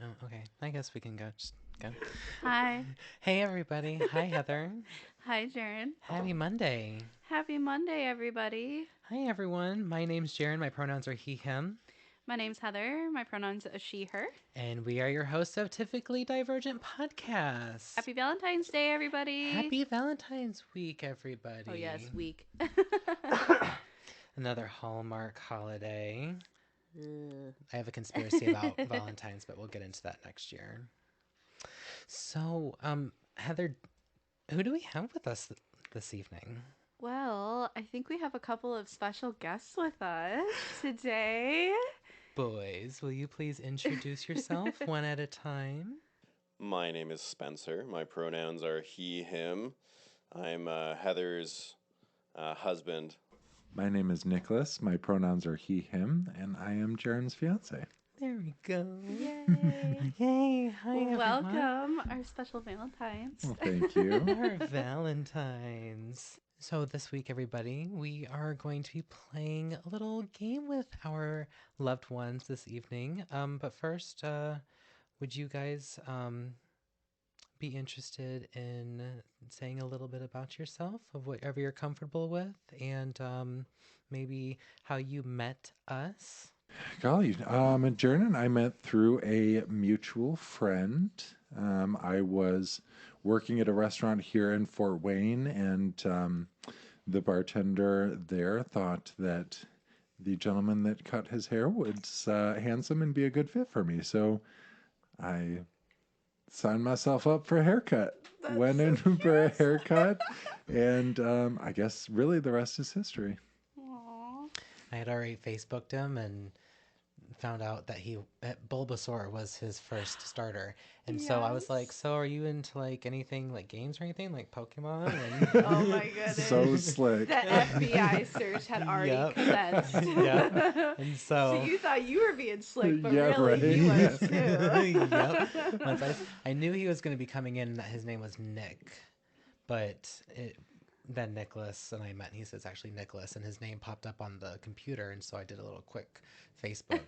Oh, okay. I guess we can go. Just go. Hi. Hey, everybody. Hi, Heather. Hi, Jaron. Happy Monday. Happy Monday, everybody. Hi, everyone. My name's Jaron. My pronouns are he, him. My name's Heather. My pronouns are she, her. And we are your hosts of Typically Divergent Podcasts. Happy Valentine's Day, everybody. Happy Valentine's Week, Oh, yes, everybody. week. Another Hallmark holiday. Ugh. I have a conspiracy about Valentine's, but we'll get into that next year. So, Heather, who do we have with us this evening? Well, I think we have a couple of special guests with us today. Boys, will you please introduce yourself one at a time? My name is Spencer. My pronouns are he, him. I'm Heather's husband. My name is Nicholas. My pronouns are he, him, and I am Jaren's fiance. There we go. Yay. Yay. Hi, everyone. Welcome, our special Valentines. Well, thank you. Our Valentines. So this week, everybody, we are going to be playing a little game with our loved ones this evening. But first, would you guys be interested in saying a little bit about yourself, of whatever you're comfortable with, and maybe how you met us? Golly, Jaren and I met through a mutual friend. I was working at a restaurant here in Fort Wayne, and the bartender there thought that the gentleman that cut his hair was handsome and be a good fit for me. So I signed myself up for a haircut. Went in for a haircut, and I guess really the rest is history. Aww. I had already Facebooked him and found out that Bulbasaur was his first starter, and so I was like, Yes. "So are you into like anything like games or anything like Pokemon?" And Oh my goodness. So slick. The FBI search had already Yep. commenced. Yep. And So so you thought you were being slick, but Yeah, really he right. was too. yep. Once I knew he was going to be coming in, and that his name was Nick, but then Nicholas and I met. And he says actually Nicholas, and his name popped up on the computer, and so I did a little quick Facebook.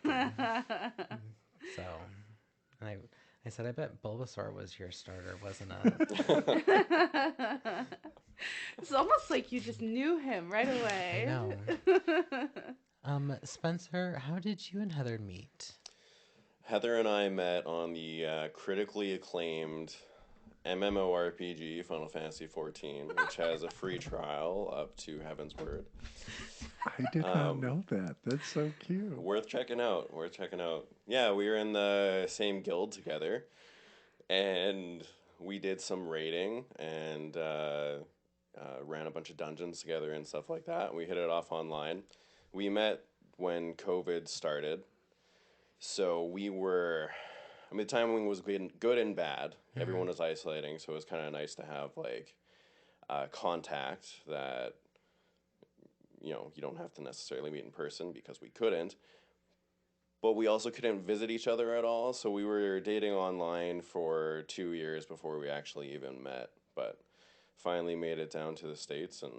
So, and I said, I bet Bulbasaur was your starter, wasn't it? It's almost like you just knew him right away. I know. Spencer, how did you and Heather meet? Heather and I met on the critically acclaimed MMORPG Final Fantasy XIV, which has a free trial up to Heaven's Word. I did not know that. That's so cute. Worth checking out. Worth checking out. Yeah, we were in the same guild together, and we did some raiding and ran a bunch of dungeons together and stuff like that. We hit it off online. We met when COVID started, so we were. I mean, the timing was good and bad. Everyone was isolating, so it was kind of nice to have like contact that you don't have to necessarily meet in person because we couldn't. But we also couldn't visit each other at all, so we were dating online for 2 years before we actually even met. But finally made it down to the States, and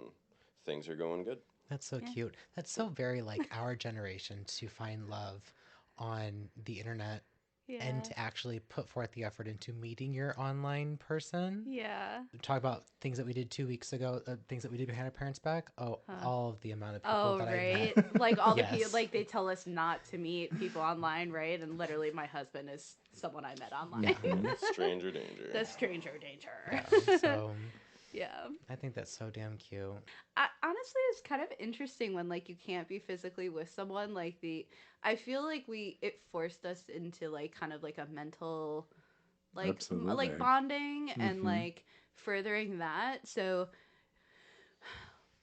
things are going good. That's so Yeah. cute. That's so very like our generation to find love on the internet Yeah. and to actually put forth the effort into meeting your online person. Yeah. Talk about things that we did 2 weeks ago, things that we did behind our parents' back. Oh, Huh. all of the amount of people Oh, that I right. met. Like all the Yes. people, like they tell us not to meet people online, right? And literally, my husband is someone I met online. Yeah. Stranger danger. The stranger danger. Yeah, so Yeah. I think that's so damn cute. Honestly, it's kind of interesting when like you can't be physically with someone. I feel like it forced us into like kind of like a mental, like Absolutely. like bonding and Mhm. like furthering that. So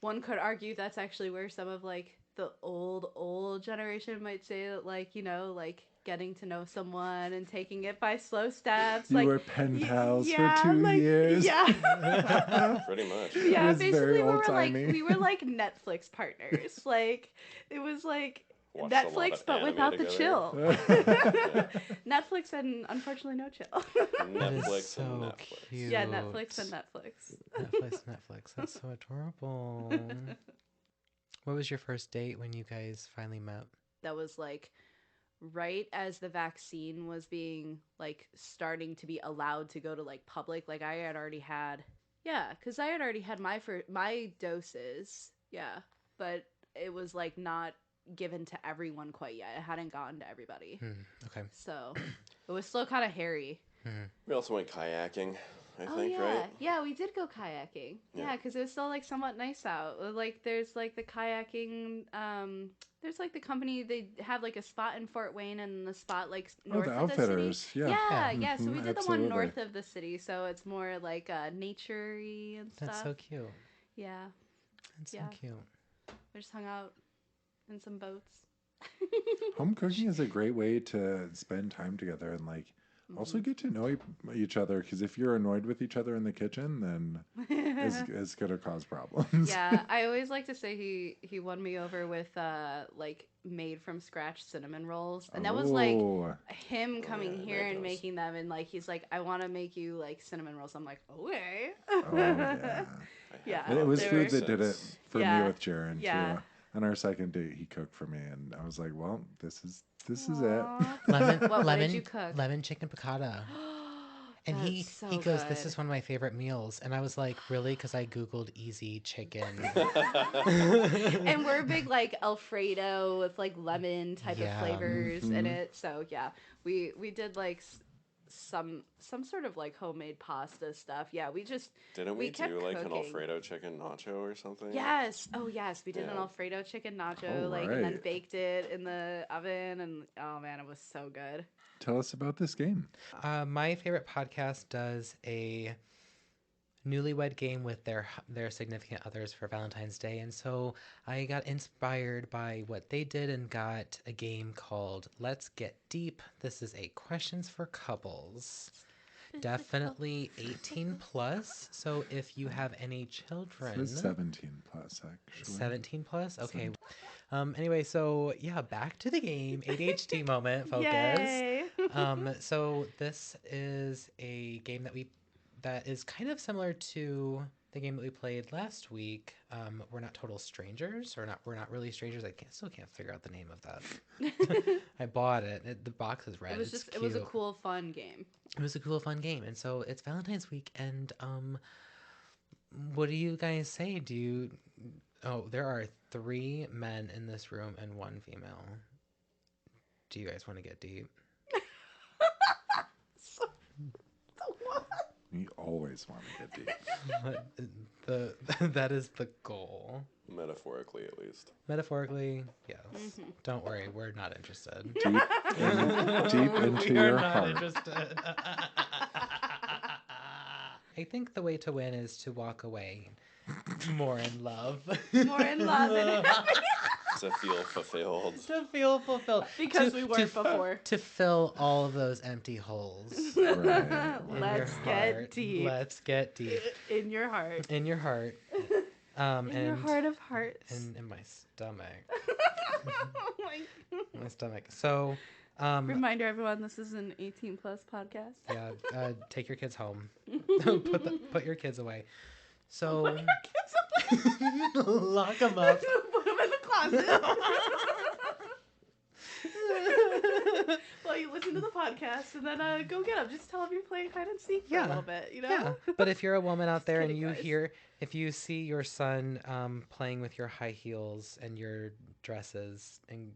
one could argue that's actually where some of like the old generation might say that like like getting to know someone and taking it by slow steps. You like were pen pals yeah, for 2 like, years. Yeah. Pretty much. Yeah, It was very basically old-timey. we were like Netflix partners. Like it was like Watched a lot Netflix of but anime without the together. chill. Yeah. Netflix and unfortunately no chill. That is Netflix so and Netflix. cute. Yeah, Netflix and Netflix. Netflix. That's so adorable. What was your first date when you guys finally met? That was like right as the vaccine was being like starting to be allowed to go to like public. Like I had already had, yeah, because I had already had my doses, yeah, but it was like not given to everyone quite yet. It hadn't gotten to everybody, Okay. so it was still kind of hairy. We also went kayaking, I Oh think, yeah, right? yeah, we did go kayaking. Yeah. Yeah, because it was still like somewhat nice out. Like there's like the kayaking. There's like the company. They have like a spot in Fort Wayne and the spot like Oh, north the of the city. Outfitters. Yeah. Yeah, Yeah. yeah. So we Mhm, did the one absolutely. north of the city, so it's more like nature-y and stuff. That's so cute. Yeah, That's Yeah. so cute. we just hung out in some boats. Home cooking is a great way to spend time together and like also get to know each other. Because if you're annoyed with each other in the kitchen, then it's gonna cause problems. Yeah, I always like to say he won me over with like made from scratch cinnamon rolls, and that was like Oh, him coming yeah, I here made and those. making them, and like he's like, I want to make you like cinnamon rolls. I'm like, okay. oh yeah. Yeah, And it was they food were- that did it for Yeah, me with Jaron yeah. too. On our second date, he cooked for me, and I was like, "Well, this is it." Aw. Lemon, What lemon, did you cook? lemon chicken piccata. And That's he so goes, good. "This is one of my favorite meals," and I was like, "Really?" Because I googled easy chicken. And we're big like Alfredo with like lemon type of Yeah. flavors in Mhm. it. So yeah, we did like some sort of like homemade pasta stuff. Yeah, we just Didn't we we kept do like an cooking. Alfredo chicken nacho or something? Yes. Oh yes, we did an Yeah. Alfredo chicken nacho, All like, and then right. baked it in the oven, and oh man, it was so good. Tell us about this game. My favorite podcast does a newlywed game with their significant others for Valentine's Day, and so I got inspired by what they did and got a game called Let's Get Deep. This is a questions for couples. Definitely 18 plus. So if you have any It children, was 17 plus actually. 17 plus. Okay. Anyway, so yeah, back to the game. ADHD moment. Focus. Yay! So this is a game that is kind of similar to the game that we played last week. We're not total strangers, or we're not really strangers. Still can't figure out the name of that. I bought it. The box is red. It was It's just it was a cute. cool fun game. It was a cool, fun game, and so it's Valentine's week. And what do you guys say? Oh, there are 3 men in this room and 1 female. Do you guys want to get deep? You always want to get deep. That is the goal. Metaphorically, at least. Metaphorically, yes. Don't worry, we're not interested. Deep into We are your not heart. interested. I think the way to win is to walk away more in love. More in love and happy To feel fulfilled. To feel fulfilled. because To- we weren't to- before. To fill all of those empty holes. Right. in Let's your get heart. deep Let's get deep. in your heart. In your heart. In your heart of hearts. And in my stomach. Oh my God. My stomach. So, Reminder, everyone, this is an 18 plus podcast. yeah, take your kids home. Put your kids away. So, lock them up. Put them in the closet. Well, you listen to the podcast and then go get them. Just tell them you're playing hide and seek for a Yeah. little bit, you know? Yeah, but if you're a woman out there and kidding, guys. if you see your son playing with your high heels and your dresses, and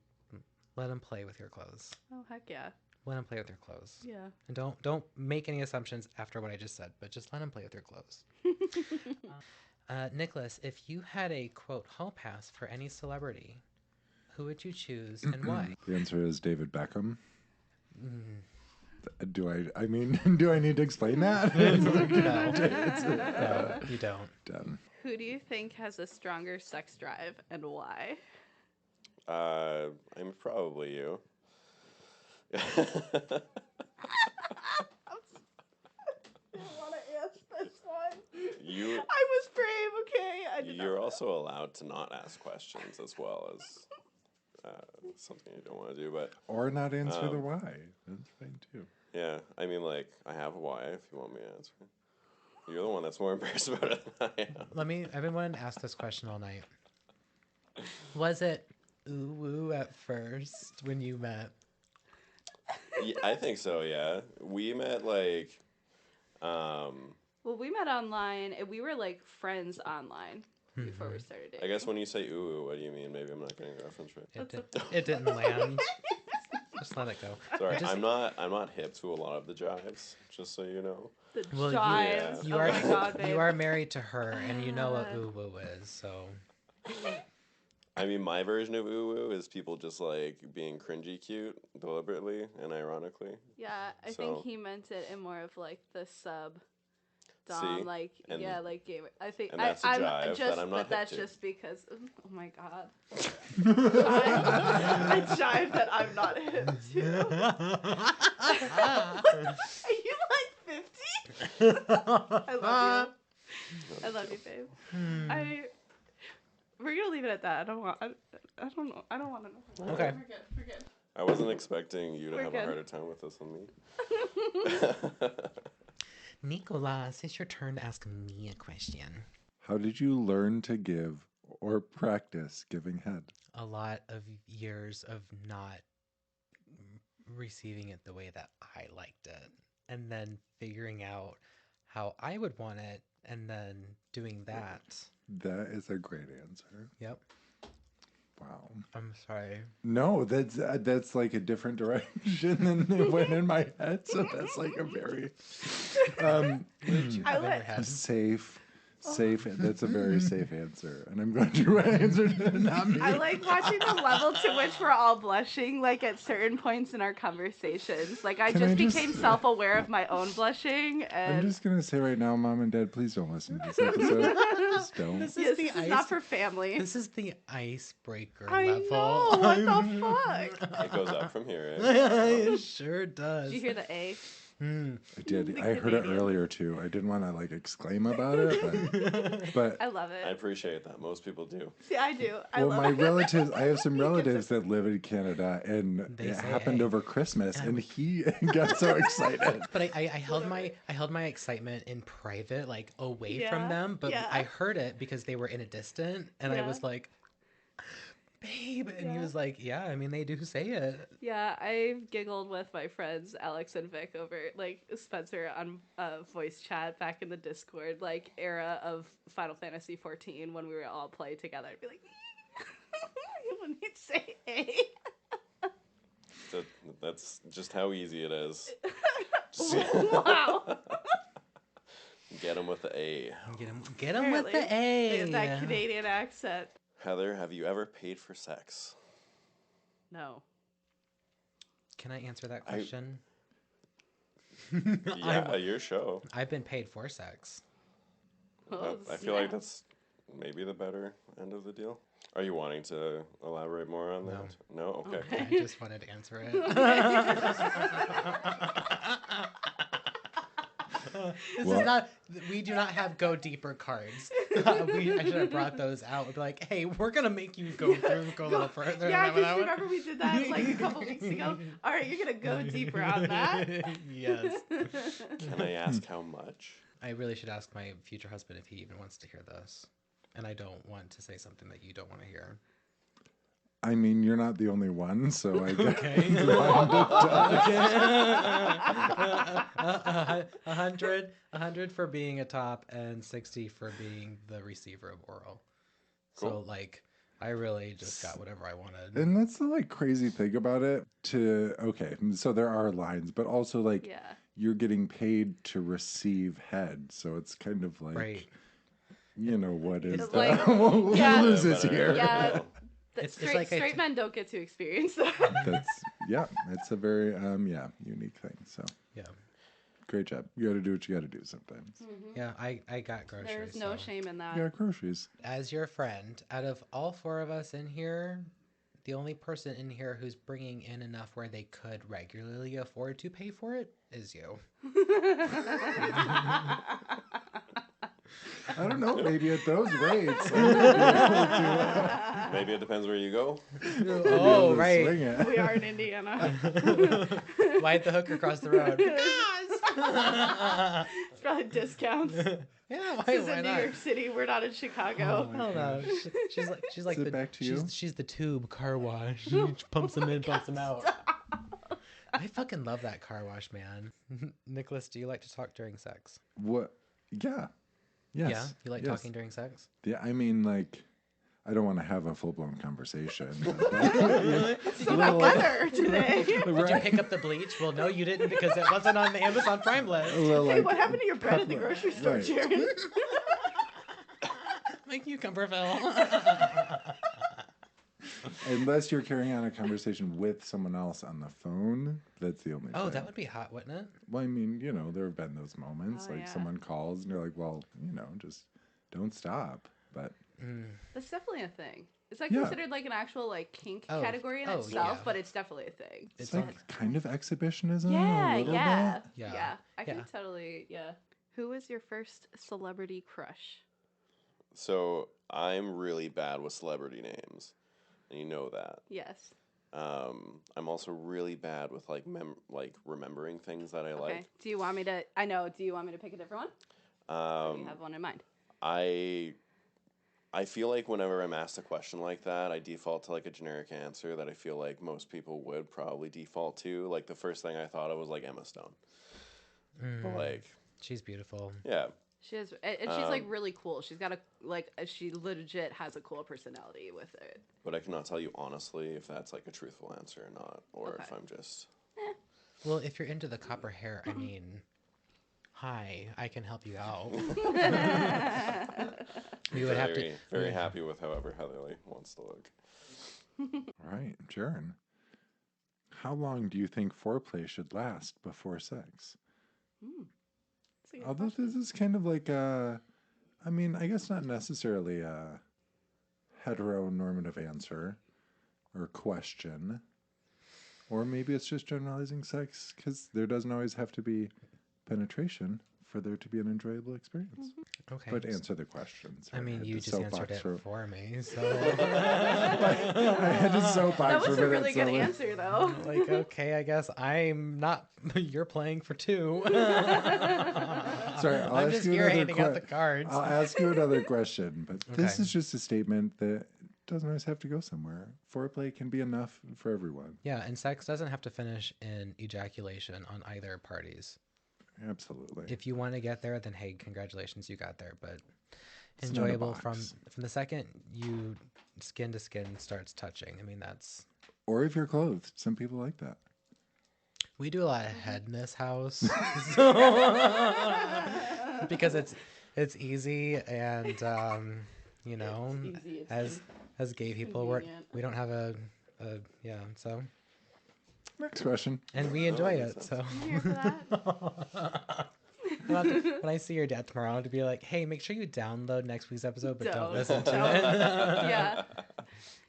let him play with your clothes. Oh, heck yeah. Let him play with your clothes. Yeah. And don't make any assumptions after what I just said, but just let him play with your clothes. Nicholas, if you had a quote hall pass for any celebrity, who would you choose and why? The answer is David Beckham. Mm, Do I need to explain that? no, you don't. Done. Who do you think has a stronger sex drive and why? I'm probably you. I didn't want to ask this one. You, I was brave, okay? I did you're not. also allowed to not ask questions as well as something you don't want to do. But Or not answer the why. That's fine too. yeah, I mean, like, I have a why if you want me to answer. You're the one that's more embarrassed about it than I am. I've been wanting to ask this question all night. Was it ooh woo at first when you met? Yeah, I think so. Yeah, we met like, Well, we met online, and we were like friends online before we started dating. I guess when you say ooh, what do you mean? Maybe I'm not getting the reference right. It didn't land. Just let it go. Sorry, I'm not hip to a lot of the jives. Just so you know. The Well, jives. you Oh are my god, babe. you are married to her, and you know what ooh woo is. So I mean, my version of ooh woo is people just like being cringy cute deliberately and ironically. Yeah, I So- think he meant it in more of like the sub dom, See? like And- like gamer. I think and that's a I'm jive just, that I'm not but hip that's to. just because. Oh my god, a jive that I'm not hip to. Are you like 50? I love you. I love you, babe. We're gonna leave it at that. I don't know. I don't want to know. Okay. We're good. I wasn't expecting you to We're have good. a harder time with this than me. Nicolas, it's your turn to ask me a question. How did you learn to give or practice giving head? A lot of years of not receiving it the way that I liked it, and then figuring out how I would want it, and then doing that. That is a great answer. Yep. Wow. I'm sorry. No, that's like a different direction than it went in my head. So that's like a very What did you I have in your let- head? safe. That's a very safe answer, and I'm glad you answered it, not me. I like watching the level to which we're all blushing, like at certain points in our conversations. Like I Can just I just- became self-aware of my own blushing, and I'm just gonna say right now, Mom and Dad, please don't listen to this episode. Just don't. This yes, is the this is ice. not for family. This is the icebreaker I level. know. What the fuck? It goes up from here, right? It sure does. Did you hear the A? I did. The I heard it Canadian. earlier too. I didn't want to like exclaim about it, but I love I it. appreciate that. Most people do. See, I do. I well, love my it. relatives. I have some relatives that live in Canada, and They it say happened A. over Christmas, And I and was- he got so excited. But I held my excitement in private, like away from Yeah, them. But yeah. I heard it because they were in a distant, and I Yeah. was like, "Babe," and he Yeah. was like, "Yeah, I mean they do say it." Yeah, I've giggled with my friends Alex and Vic over like Spencer on voice chat back in the Discord like era of Final Fantasy 14 when we were all play together. I'd be like, when he'd say A. That's just how easy it is. Wow. Get them with the A. Get him with the Apparently, A. that Canadian accent. Heather, have you ever paid for sex? No. Can I answer that question? Yeah, your show. I've been paid for sex. Oh, I feel like snap. that's maybe the better end of the deal. Are you wanting to elaborate more on that? No? Okay. Okay. I just wanted to answer it. This Well- is not. We do not have go deeper cards. I should have brought those out. We'd be like, hey, we're gonna make you go a little further. Yeah, than that because one. remember we did that like a couple weeks ago. All right, you're gonna go deeper on that. Yes. Can I ask how much? I really should ask my future husband if he even wants to hear this, and I don't want to say something that you don't want to hear. I mean, you're not the only one, so I guess. Okay. 100 for being a top and 60 for being the receiver of oral. So Cool. like I really just got whatever I wanted. And that's the like crazy thing about it. Okay, so there are lines, but also like Yeah. you're getting paid to receive head, so it's kind of like Right. you know what is It's the like- who yeah. loses Better- here? Yeah. It's Straight, like straight men don't get to experience that. It's a very unique thing. So Yeah. great job. You got to do what you got to do sometimes. Yeah, I got groceries. There's no so. shame in that. You got groceries. As your friend, out of all four of us in here, the only person in here who's bringing in enough where they could regularly afford to pay for it is you. I don't know. Maybe at those rates. I might be able to, Maybe it depends where you go. be able Oh, to right. swing it. We are in Indiana. Light the hooker across the road. It's probably discounts. Yeah, why, This is why in New not? York City. We're not in Chicago. Hell no. She's like Is it the back to you? she's the tube car wash. She pumps them in, pumps them out. I fucking love that car wash, man. Nicholas, do you like to talk during sex? What? Yeah. Yeah, Yes. you like yes. talking during sex? Yeah, I mean, like, I don't want to have a full-blown conversation. So the weather today. Did you pick up the bleach? Well, no, you didn't because it wasn't on the Amazon Prime list. Well, Hey, like, what happened to your bread at the grocery store, right. Jaron? My cucumberville. Unless you're carrying on a conversation with someone else on the phone, that's the only Oh, thing. that would be hot, wouldn't it? Well, I mean, there have been those moments, Oh, like yeah. someone calls and you're like, well, just don't stop. But That's definitely a thing. Is that Yeah. considered like an actual like kink Oh, category in oh, itself? yeah. But it's definitely a thing. it's It's like on- kind of exhibitionism Yeah, a little yeah, bit. Yeah. I Yeah. can totally, yeah. Who was your first celebrity crush? So I'm really bad with celebrity names, and you know that. Yes. I'm also really bad with like remembering things that I Okay. like. Do you want me to? I know. Do you want me to pick a different one? Or do you have one in mind? I feel like whenever I'm asked a question like that, I default to like a generic answer that I feel like most people would probably default to. Like the first thing I thought of was like Emma Stone. But like, She's beautiful. yeah, She has, and she's like really cool. She's got she legit has a cool personality with it. but I cannot tell you honestly if that's like a truthful answer or not, or if Okay. I'm just. Well, if you're into the copper hair, I mean, hi, I can help you out. We would have to. Very happy with however Heatherly wants to look. All right, Jaron. How long do you think foreplay should last before sex? That's a good Although question. this is kind of like I guess not necessarily a heteronormative answer or question. Or maybe it's just generalizing sex because there doesn't always have to be penetration for there to be an enjoyable experience. Okay. But answer the questions. I mean, you just answered it for me, so. I had to soapbox That was for a minute, really good so- answer, though. Like, okay, I guess I'm not. You're playing for two. Sorry, I'll I'm ask just you here another handing out the cards. I'll ask you another question, but this Okay. is just a statement that doesn't always have to go somewhere. Foreplay can be enough for everyone. Yeah, and sex doesn't have to finish in ejaculation on either parties. Absolutely. If you want to get there, then hey, congratulations, you got there. But It's not a enjoyable from box. the second you skin to skin starts touching. I mean, that's Or if you're clothed. Some people like that. we do a lot of head in this house, so because it's easy and you know, It's easy, it's as gay people convenient. we don't have a yeah, so Next question. and we enjoy it. So You here for that? when I see your dad tomorrow, to be like, hey, make sure you download next week's episode, but don't Don't. listen to Don't. it. Yeah.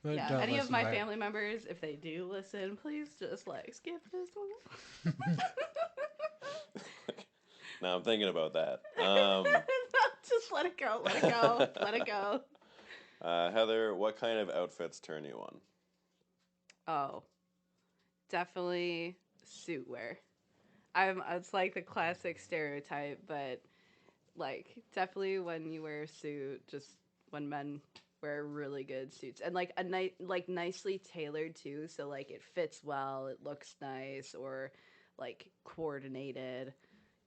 But Yeah. don't Any of listen my to it. family members, if they do listen, please just like skip this one. Now I'm thinking about that. Just let it go. Let it go. Let it go. Heather, what kind of outfits turn you on? Oh, definitely suit wear. It's like the classic stereotype, but like definitely when you wear a suit, just when men wear really good suits and like nicely tailored too, so like it fits well, it looks nice, or like coordinated.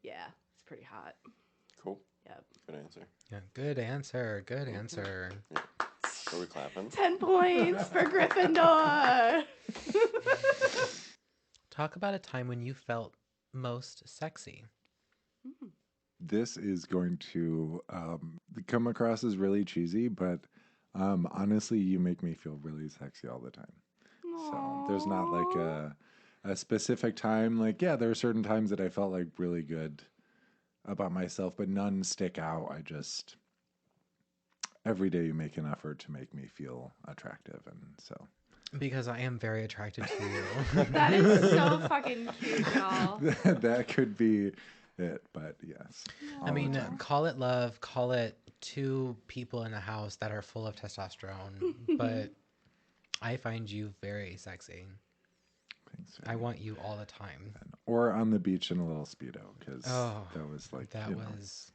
Yeah, it's pretty hot. Cool. Yep. Good answer. Yeah, good answer. Good answer. Are we clapping? 10 points for Gryffindor. Talk about a time when you felt most sexy. This is going to come across as really cheesy, but honestly, you make me feel really sexy all the time. So there's not like a specific time. Like, yeah, there are certain times that I felt like really good about myself, but none stick out. I just, every day you make an effort to make me feel attractive. And so Because I am very attracted to you. That is so fucking cute, y'all. that could be it, but yes. I mean, call it love, call it two people in a house that are full of testosterone, but I find you very sexy. Thanks, I want you all the time. or on the beach in a little Speedo, because Oh, that was like, That you know. was.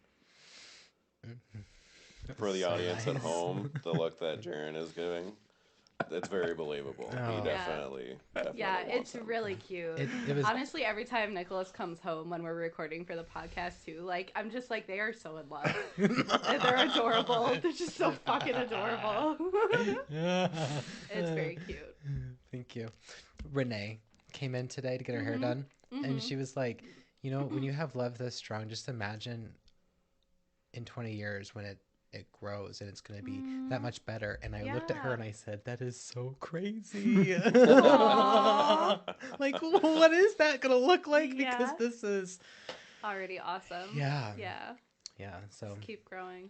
For the so audience at nice. home, the look that Jaron is giving. it's very believable. Oh. He Yeah. definitely Yeah, wants it's him. really cute. It was Honestly, every time Nicholas comes home when we're recording for the podcast too, like I'm just like they are so in love. And they're adorable. They're just so fucking adorable. It's very cute. Thank you. Renee came in today to get her hair done, and she was like, you know, when you have love this strong, just imagine in 20 years when it grows and it's going to be that much better. And I looked at her Yeah. and I said, that is so crazy. Aw. Like, what is that going to look like? Because Yeah. this is, Already awesome. yeah. Yeah. Yeah. So, Just keep growing.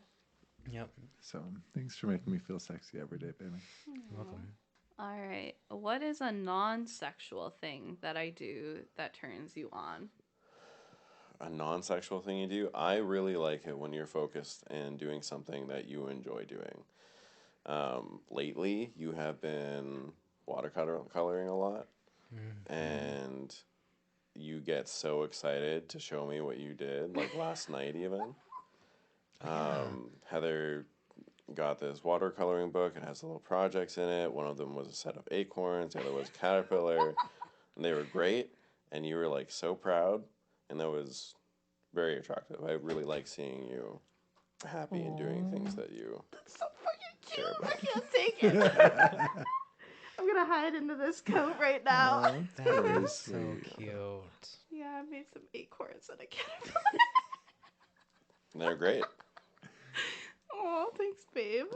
yep. So thanks for making me feel sexy every day, baby. You're welcome. All right. What is a non-sexual thing that I do that turns you on? A non-sexual thing you do? I really like it when you're focused and doing something that you enjoy doing. Lately, you have been watercoloring a lot, and you get so excited to show me what you did, like last night even. Heather got this watercoloring book. It has little projects in it. One of them was a set of acorns. The other was a caterpillar. And they were great. And you were like so proud. And that was very attractive. I really like seeing you happy and doing things that you So fucking care cute. I about. can't take it. I'm gonna hide into this coat right now. Aw, That very is so sweet. cute. Yeah, I made some acorns and a caterpillar. And they're great. Oh, thanks, babe.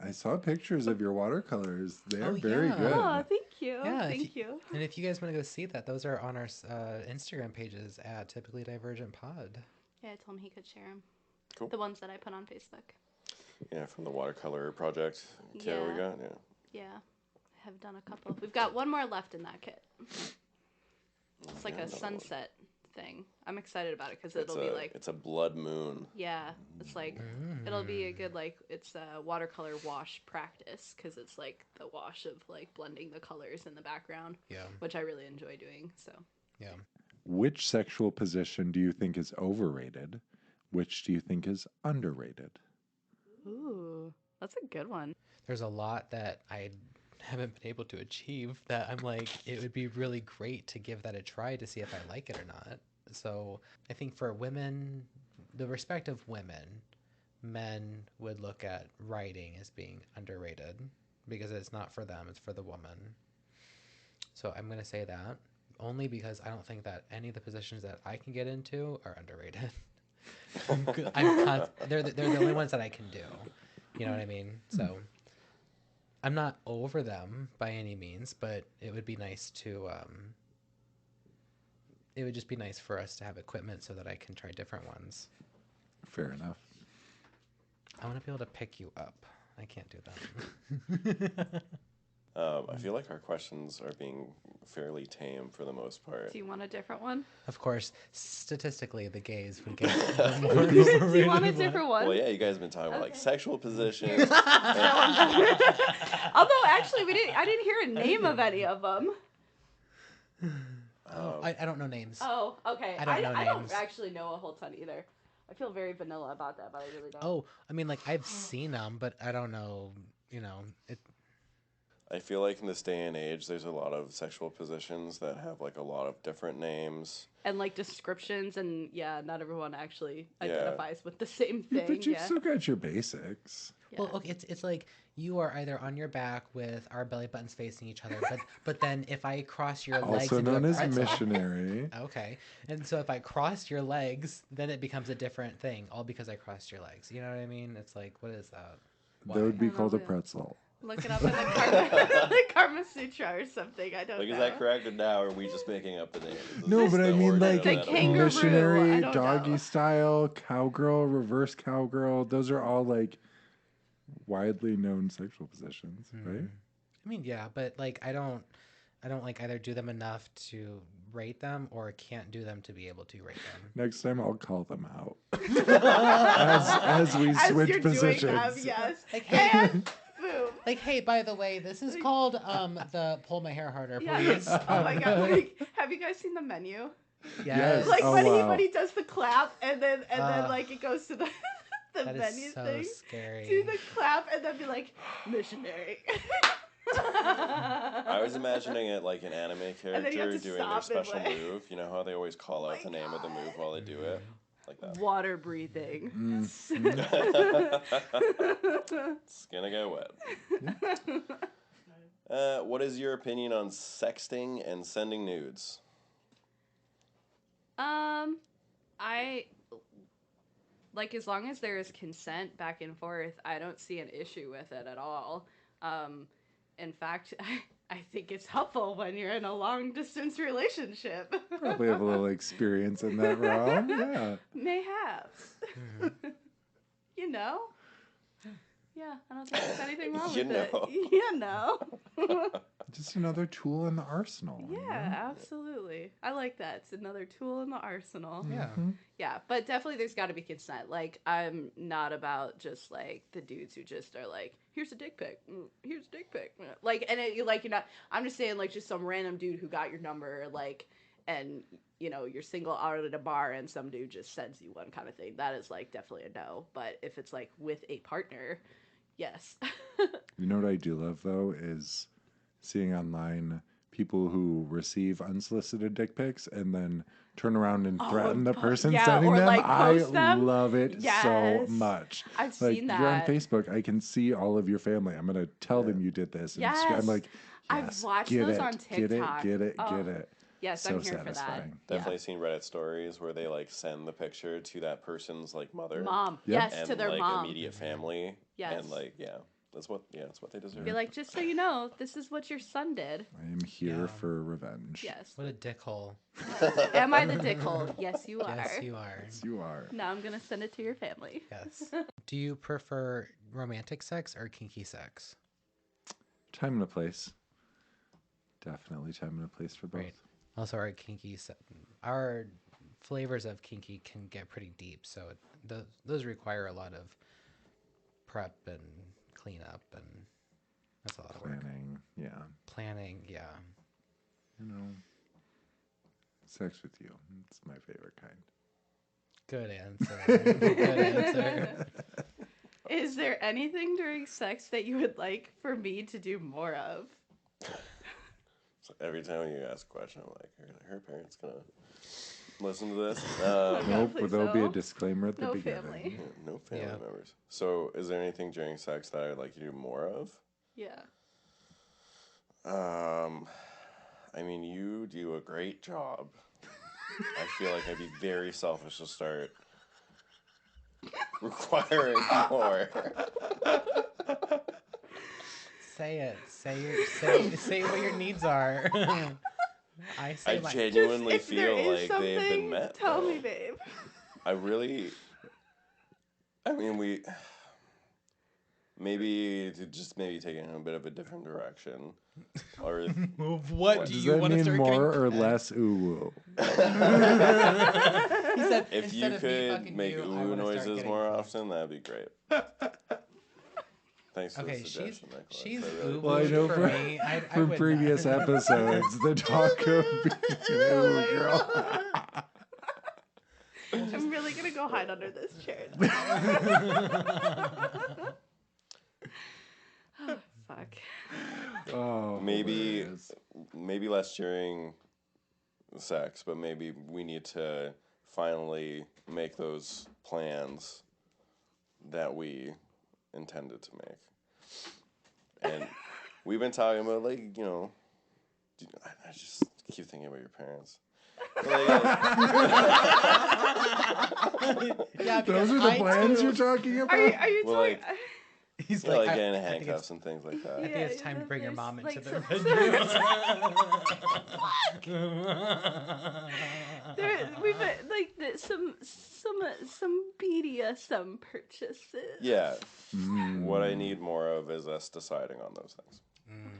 I saw pictures of your watercolors. They are Oh, very yeah. good. Oh, thank you. Yeah, if Thank you. And if you guys want to go see that, those are on our Instagram pages at Typically Divergent Pod. Yeah, I told him he could share them. Cool. The ones that I put on Facebook. Yeah, from the watercolor project kit we Yeah. got. Yeah. Yeah, I have done a couple. We've got one more left in that kit. It's like Yeah, a another one. sunset thing. I'm excited about it because It's it'll be like, it's a blood moon. yeah, it's like, it'll be a good, like, it's a watercolor wash practice because it's like the wash of like blending the colors in the background, Yeah. which I really enjoy doing. So, Yeah. Which sexual position do you think is overrated? Which do you think is underrated? ooh, that's a good one. There's a lot that I haven't been able to achieve that I'm like, it would be really great to give that a try to see if I like it or not. So I think for women, the respect of women, men would look at writing as being underrated because it's not for them, it's for the woman. So I'm going to say that only because I don't think that any of the positions that I can get into are underrated. They're the only ones that I can do. You know what I mean? So I'm not over them by any means, but it would be nice to it would just be nice for us to have equipment so that I can try different ones. Fair enough. I want to be able to pick you up. I can't do that. I feel like our questions are being fairly tame for the most part. Do you want a different one? Of course, statistically, the gays would get the more Do you want a overrated one. different one? Well, yeah, you guys have been talking about like Okay. sexual positions. Although actually, I didn't hear a name of any of them. Oh, I don't know names. Oh, okay. I don't know I names. don't actually know a whole ton either. I feel very vanilla about that, but I really don't. Oh, I mean, like I've seen them, but I don't know. You know, it. I feel like in this day and age, there's a lot of sexual positions that have like a lot of different names. And like descriptions, and yeah, not everyone actually Yeah. identifies with the same thing. But you've Yeah. still got your basics. Yeah. Well, okay, it's like you are either on your back with our belly buttons facing each other, but then if I cross your legs Also into known a as pretzel, missionary. okay, and so if I cross your legs, then it becomes a different thing, all because I crossed your legs. You know what I mean? It's like, what is that? Why? That would be I don't called a know. pretzel. Look it up in the the Karma Sutra or something. I don't Like, know. is that correct or now? Or are we just making up the name? Is No, this but I the mean origin like of The that kangaroo, award? missionary, I don't doggy know. style, cowgirl, reverse cowgirl. Those are all like widely known sexual positions, right? I mean, yeah, but like I don't like either do them enough to rate them or can't do them to be able to rate them. Next time I'll call them out as we As switch you're doing positions. them, yes. Like, hey, And boom. like, hey, by the way, this is called the pull my hair harder, Yeah. please. Oh my god! Like, have you guys seen the menu? Yes. Like Oh, when wow. he does the clap and then like it goes to the the That menu is so thing. scary. Do the clap and then be like missionary. I was imagining it like an anime And then you have character to doing their stop and, special like- move. You know how they always call Oh out my the name of the move while they do it? Like that. Water breathing. It's gonna get wet. What is your opinion on sexting and sending nudes? I like, as long as there is consent back and forth, I don't see an issue with it at all. In fact, I think it's helpful when you're in a long distance relationship. Probably have a little experience in that realm. Yeah. Mayhaps. You know? Yeah, I don't think there's anything wrong You with know. it. You know. Just another tool in the arsenal. you Yeah, know? absolutely. I like that. It's another tool in the arsenal. Yeah. Yeah, but definitely there's got to be consent. Like, I'm not about just like the dudes who just are like, here's a dick pic, here's a dick pic, like, and it, like, you're not. I'm just saying, like, just some random dude who got your number, like, and you know you're single out at a bar and some dude just sends you one kind of thing. That is like definitely a no. But if it's like with a partner, yes. You know what I do love though is seeing online people who receive unsolicited dick pics and then turn around and threaten the person yeah, sending or, them. like, I post them. love it so Yes. much. I've Like, seen you're on that. Facebook, I can see all of your family. I'm gonna tell them you did this. And I'm Yes. like, I've yes, watched get those it, on TikTok. Get it, Oh. get it. Yes, So I'm here for that. satisfying. Definitely seen Reddit stories where they like send the picture to that person's like mother, Mom. Yep. Yes, and to their like mom. immediate family, Yes. and like that's what they deserve. Be like, just so you know, this is what your son did. I am here Yeah. for revenge. Yes. What a dickhole. Am I the dickhole? Yes, you are. Yes, you are. Yes, you are. Now I'm gonna send it to your family. Yes. Do you prefer romantic sex or kinky sex? Time and a place. Definitely time and a place for both. Right. Also, our flavors of kinky can get pretty deep, so those require a lot of prep and cleanup, and that's a lot of work. Planning, yeah. Yeah. You know, sex with you. It's my favorite kind. Good answer. Good answer. Is there anything during sex that you would like for me to do more of? So every time you ask a question, I'm like, are her parents gonna listen to this? Nope, please there'll be a no. disclaimer at the No beginning. family. Yeah, no family Yeah. members. So, is there anything during sex that I'd like you to do more of? Yeah. I mean, you do a great job. I feel like I'd be very selfish to start requiring more. Say it. Say what your needs are. I say I my genuinely If there feel is like they have been something, met. Tell though. me, babe. I mean, maybe taking in a bit of a different direction, or What do Does you that want to mean start more or getting less ooh woo? He said, if you instead of me could fucking make you, I ooh wanna start noises getting more fucked. often, that'd be great. Thanks for Okay, the suggestion, Nicholas. she's I really ooh Well, I know for for, me. I from would previous not. episodes, the talk of being an ooh girl. I'm really gonna go hide under this chair. Oh, fuck. Oh, Maybe hilarious. maybe less during sex, but maybe we need to finally make those plans that we intended to make. And we've been talking about, like, you know, I just keep thinking about your parents. Yeah, because Those are the I plans too- you're talking about? Are you Well, talking? like- He's Yeah, like I getting think it's- handcuffs and things like I that. think Yeah, it's time to bring your there's, mom into like, the some- bedroom. We've like some BDSM purchases. Yeah. Mm. What I need more of is us deciding on those things.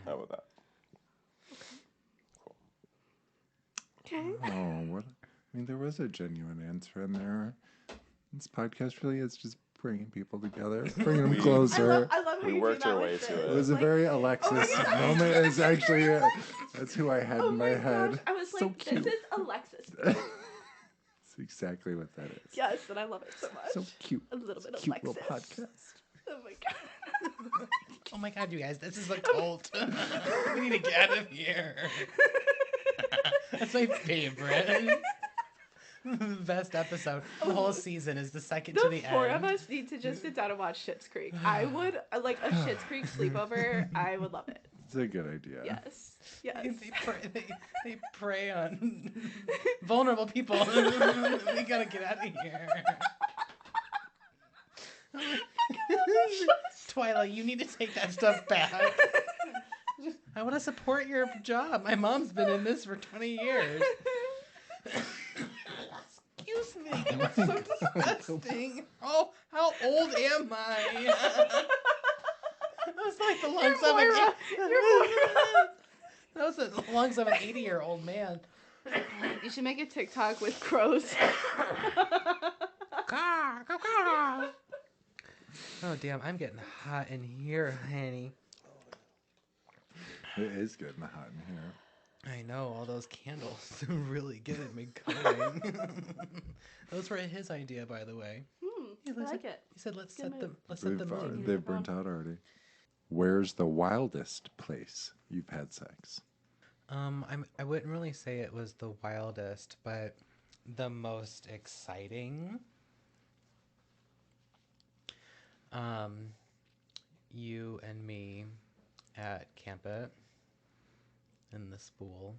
How about that? Okay. Oh, what? I mean, there was a genuine answer in there. This podcast really is just bringing people together, bringing them We- closer. I love how We you worked do that our with way the- to It was a like- very Alexis Oh my God. moment. It's actually that's who I had Oh in my my gosh! head. I was So like, cute. this is Alexis. It's exactly what that is. Yes, and I love it so much. So cute. A little bit of Cute little Alexis. podcast. Oh my god. Oh my god, you guys, this is a cult. We need to get out of here. That's my favorite. Best episode. The whole season is the second to the The four end. of us need to just sit down and watch Schitt's Creek. I would like a Schitt's Creek sleepover. I would love it. It's a good idea. Yes. Yes. They prey on vulnerable people. We gotta get out of here. Twyla, you need to take that stuff back. I want to support your job. My mom's been in this for 20 years. Excuse me. That was so disgusting. Oh, how old am I? That was like the lungs of Moira. You're Moira. That was the lungs of an 80-year-old man. You should make a TikTok with crows. Caw, caw, caw. Oh damn, I'm getting hot in here, honey. It is getting hot in here. I know, all those candles really getting me going. Those were his idea, by the way. I like it. He said, let's Good set move. them. Let's set them in. They've burnt out already. Where's the wildest place you've had sex? I wouldn't really say it was the wildest, but the most exciting. You and me at Campit in the spool.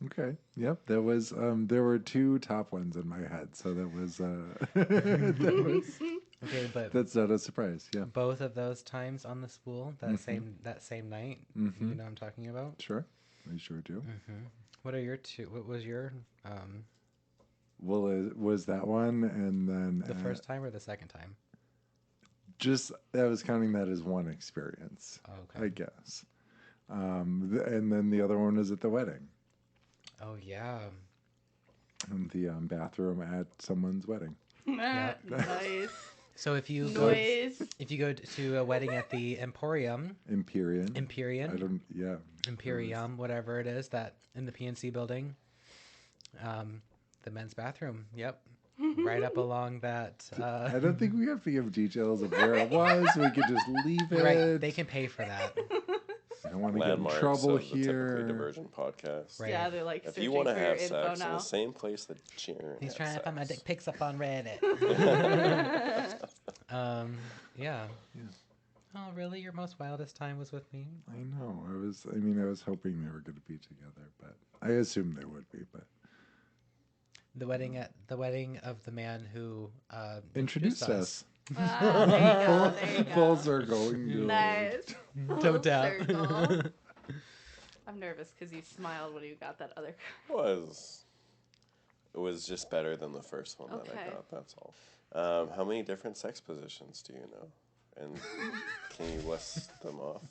Okay. Yep. There was there were two top ones in my head, so that was that was Okay, but that's not a surprise. Yeah. both of those times on the spool that same night, you know what I'm talking about. Sure. I sure do. What are your two? What was your Well, it was that one, and then the first time or the second time? just I was counting that as one experience, Oh, okay. I guess. And then the other one was at the wedding, Oh yeah. in the bathroom at someone's wedding. Yeah. Nice. So if you go Noise. to a wedding at the Emporium, Empyrean. I Empyrean, don't. Yeah. Imperium, whatever it is, that in the PNC building, the men's bathroom. Yep, right up along that. I don't think we have to give details of where it was. We could just leave it. Right, they can pay for that. I don't want to get in Landmarks trouble of the Typically here. Divergent podcast. Right. Yeah, they're like If searching you want to for your have info sex in now. the same place that Jaron He's had trying to find my sex. dick pics up on Reddit. Yeah. Oh, really? Your most wildest time was with me? I know. I was hoping they were going to be together, but I assumed they would be. But The wedding of the man who introduced us. Ah, there you go. There you Full go. circle. Nice. No Full doubt. circle. I'm nervous because you smiled when you got that other. It was just better than the first one that I Okay. got. That's all. How many different sex positions do you know? And can you list them off?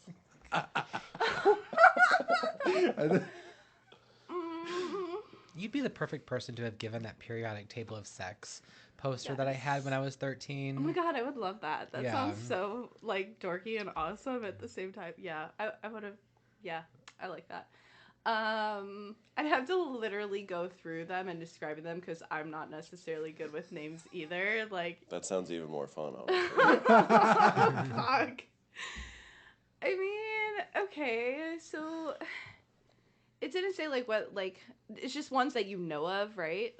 You'd be the perfect person to have given that periodic table of sex poster that I had when I was 13. Oh my god, I would love that. That Yeah. sounds so like dorky and awesome at the same time. Yeah, I would have. Yeah, I like that. I'd have to literally go through them and describe them because I'm not necessarily good with names either. Like, That sounds even more fun. Honestly. fuck. I mean, okay, so it didn't say like what like it's just ones that you know of, right?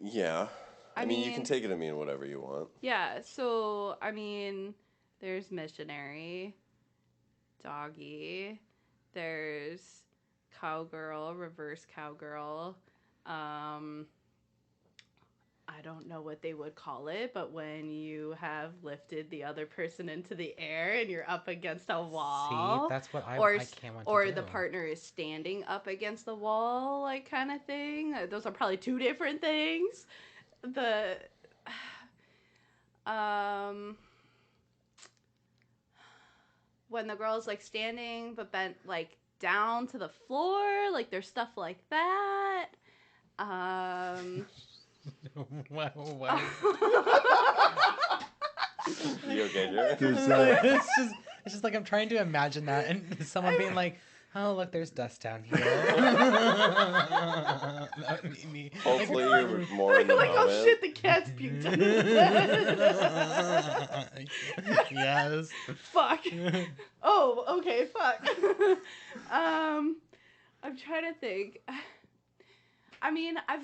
Yeah. I mean, you can mean- take it to mean whatever you want. Yeah, so I mean, there's missionary, doggy, there's cowgirl, reverse cowgirl. I don't know what they would call it, but when you have lifted the other person into the air and you're up against a wall. See, that's what I or can't want to or do. the partner is standing up against the wall, like kind of thing. Those are probably two different things. The when the girl's like standing but bent like down to the floor, like there's stuff like that. Wow. You okay, Jared? There's, It's just like I'm trying to imagine that and someone being like, Oh, look, there's dust down here. That would be me. Hopefully you're more in the Like, oh moment. shit, the cat's puked on his bed. Yes. Fuck. Oh, okay, fuck. I'm trying to think. I mean, I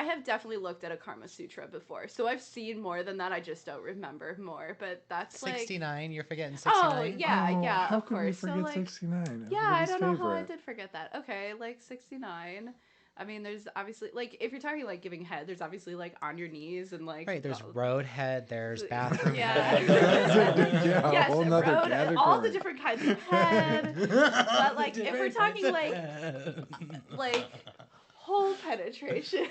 have definitely looked at a Karma Sutra before, so I've seen more than that. I just don't remember more, but that's 69, you're forgetting Oh, 69? yeah, How of could we course. So, forget like, 69? yeah, I Everybody's don't know how I favorite. did forget that. Okay, like 69. I mean, there's obviously, like, if you're talking, like, giving head, there's obviously, like, on your knees and, like... Right, there's all- road head, there's bathroom Yeah. head. Yeah, a Yes, whole nother road, all the category. different kinds of head. But, like, if we're talking, like, hole penetration.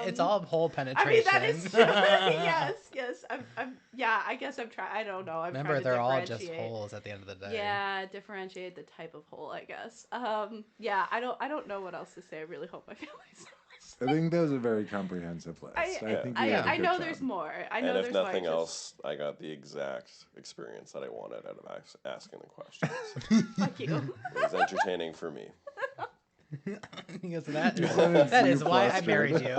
It's all hole I penetration. mean, that is true. yes. I guess I'm trying. I don't know. I'm Remember, trying to they're all just differentiate. holes at the end of the day. Yeah, differentiate the type of hole, I guess. Yeah, I don't know what else to say. I really hope my family's I think that was a very comprehensive list. I think we did a I good know job. there's more. I And know if there's nothing more. else, I got the exact experience that I wanted out of asking the questions. Fuck you. It was entertaining for me. Because that That is you why I flustered. married you.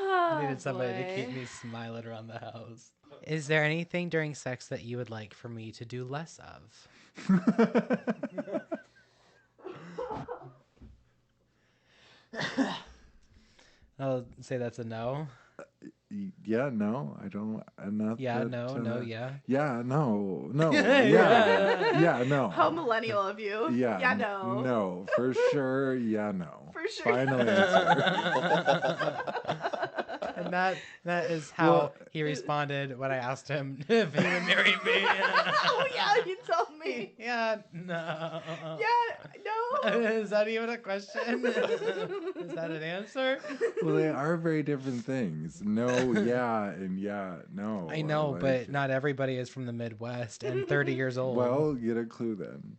Oh, I needed somebody to boy. keep me smiling around the house. Is there anything during sex that you would like for me to do less of? I'll say that's a no. Yeah, no, I don't. I'm not. Yeah, that, no, yeah. Yeah, no, yeah, no. How millennial of you. Yeah, Yeah, no. no, for sure. Yeah, no. For sure. Final answer. And that is how Well- he responded when I asked him if he would marry me. Oh, yeah, you told me. Yeah, no. Yeah, no. Is that even a question? Is that an answer? Well, they are very different things. No, yeah, and yeah, no. I know, Like, but not everybody is from the Midwest and 30 years old. Well, get a clue then.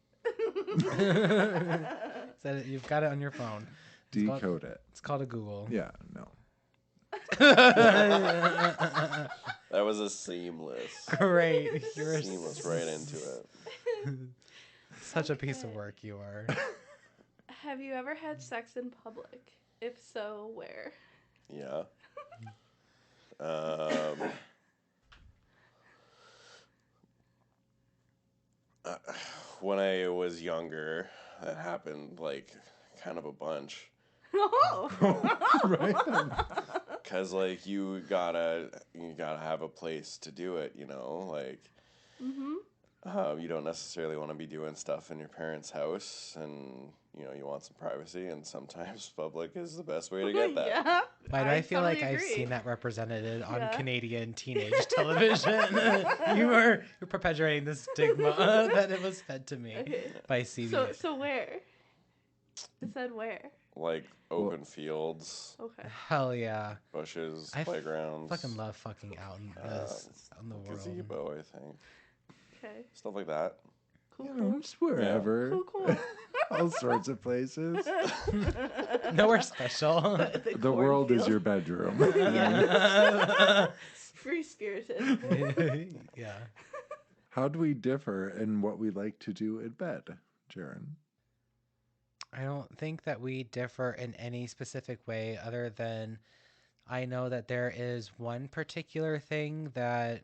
So you've got it on your phone. It's called- Decode it. It's called a Google. Yeah, no. That was a seamless. Great. You're Seamless right into it. such a piece of work you are. Have you ever had sex in public? If so, where? Yeah. When I was younger, that happened like kind of a bunch. Oh. Right then. Cause like you gotta have a place to do it, you know, like you don't necessarily want to be doing stuff in your parents' house, and you know you want some privacy, and sometimes public is the best way to get that. Yeah. Why do I feel totally like I've agree. seen that represented on Yeah. Canadian teenage television? You're perpetuating the stigma that it was fed to me Okay. by CB. So where? It said where. Like open fields, Okay. Hell yeah. bushes, I playgrounds. Fucking love fucking out in, in the world. Gazebo, I think. Okay. Stuff like that. Cool. You know, just wherever. Cool. Cool. All sorts of places. Nowhere special. The world is your bedroom. Free spirited. Yeah. How do we differ in what we like to do in bed, Jaron? I don't think that we differ in any specific way other than I know that there is one particular thing that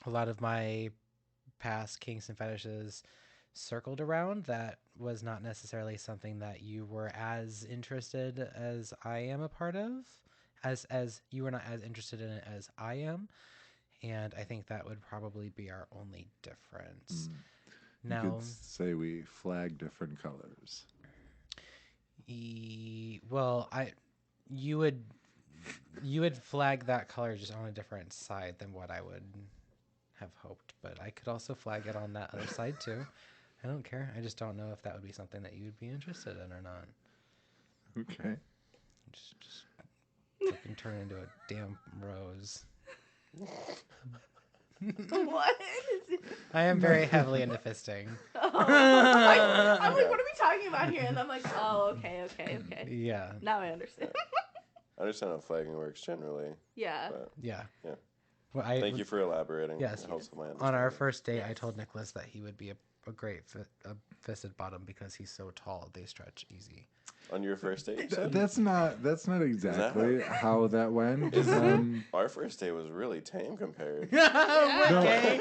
a lot of my past kinks and fetishes circled around that was not necessarily something that you were as interested as I am a part of, as you were not as interested in it as I am. And I think that would probably be our only difference. You Now, could say we flag different colors. well, you would flag that color just on a different side than what I would have hoped, but I could also flag it on that other side too. I don't care. I just don't know if that would be something that you'd be interested in or not. Okay. Just fucking turn into a damn rose. What? I am very heavily into fisting. Oh, I'm like, what are we talking about here? And I'm like, oh, okay. Yeah. Now I understand. I understand how flagging works generally. Yeah. But Yeah. Yeah. Well, Thank you for elaborating. Yes. It helps with my On our understanding. first date, I Yes. told Nicholas that he would be a great fisted bottom because he's so tall. They stretch easy. On your first date, you said? That's not exactly how that went. Our first date was really tame compared. We're gay.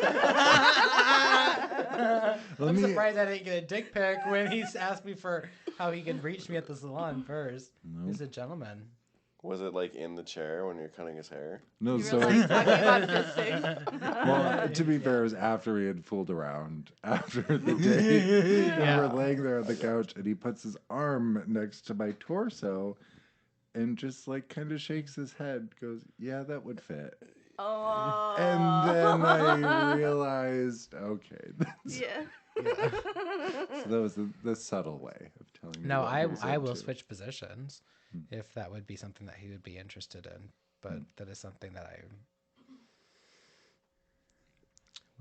Let I'm me- surprised I didn't get a dick pic when he asked me for how he can reach me at the salon first. He's a gentleman. Was it like in the chair when you're cutting his hair? No, You so were like talking about fisting. well, to be fair, it was after we had fooled around after the date. And we're laying there on the couch, and he puts his arm next to my torso, and just like kind of shakes his head, goes, "Yeah, that would fit." Oh. And then I realized, okay, Yeah. so that was the subtle way of telling me. No, what he was I will into. switch positions if that would be something that he would be interested in. But that is something that I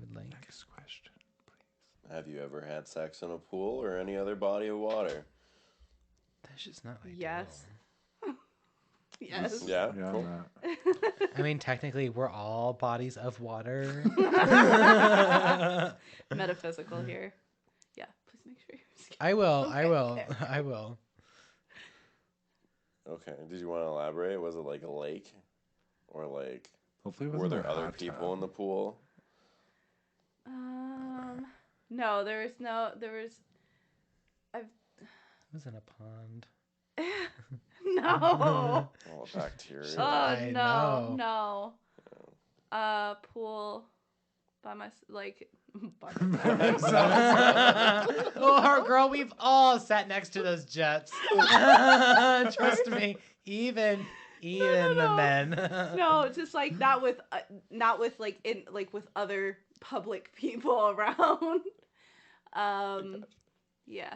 would like. Next question, please. Have you ever had sex in a pool or any other body of water? That's just not ideal. Yes. Yes. Yeah, Yeah, cool. Matt. I mean, technically, we're all bodies of water. Metaphysical here. Yeah. Please make sure you're scared. I will. I Okay, will. okay. I will. Okay. Did you want to elaborate? Was it like a lake? Or like, Hopefully, it were wasn't there a other hot people tub. in the pool? No, there was no. It was in a pond. No. Oh, bacteria. Oh I know. no. Pool. By my like. By Oh, girl, we've all sat next to those jets. Trust me, even the men. No, just like not with like in like with other public people around. Yeah.